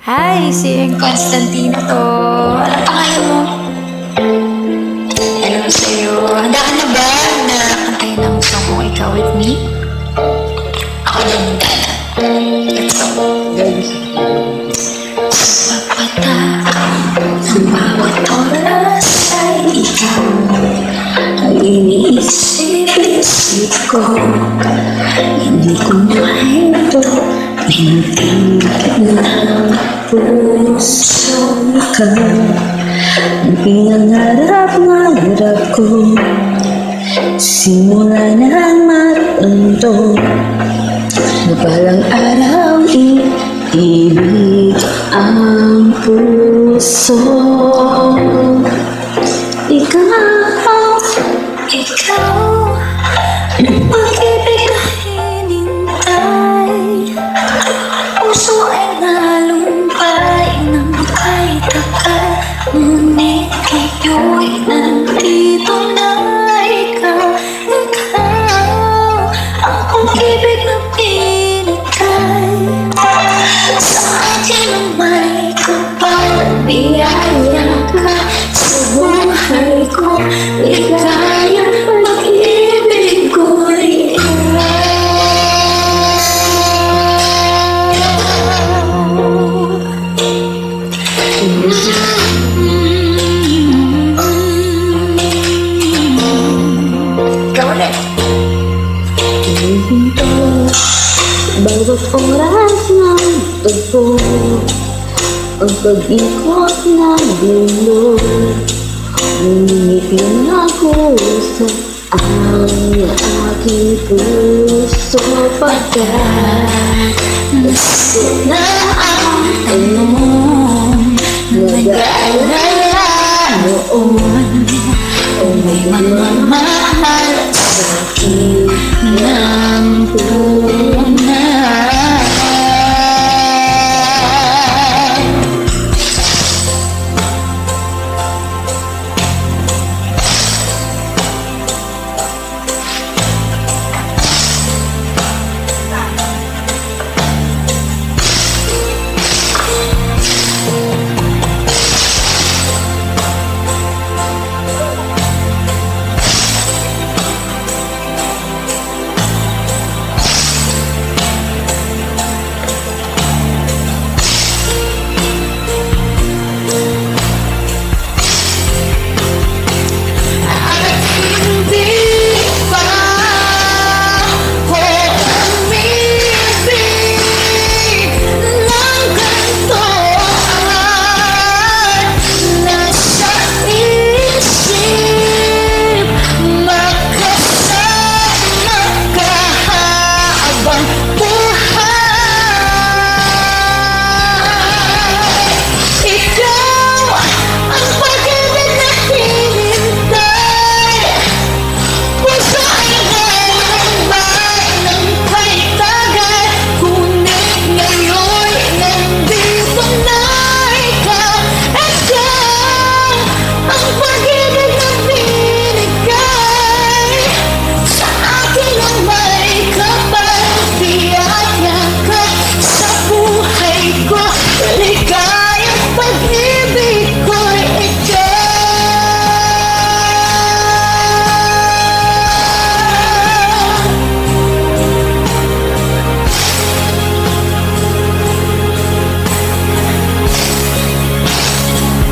Hi, si Constantino to. Anong pangalan mo? Hello sa'yo. Handa ka na ba na kantayin ang song mo, Ikaw With Me? Ako din handa na. Let's go. Sa mata, sa bawat oras ay ikaw ang iniisip-isip ko. Hindi ko mahinto, pinagpinag ng puso ka. Ang pinangarap-ngarap ko, simula nang matanto na balang araw iibig ang puso. Ikaw, pag-ibig na hinintay, puso ay nalumpay ng kahit akal, ngunit kayo'y nandito na. Ikaw, ang pag-ibig na pinitay sa akin ang may kapal, biyaya ka sa buhay ko, ligaya pag-ibig ko'y ikaw ulit. Hihinto bawat oras ng tagpo, ang pag-ikot ng mundo, ngunit ako sa aking puso, pagkat gusto na ang tanong, nag-aalala noon, o may mamamahal sa akin ng puso.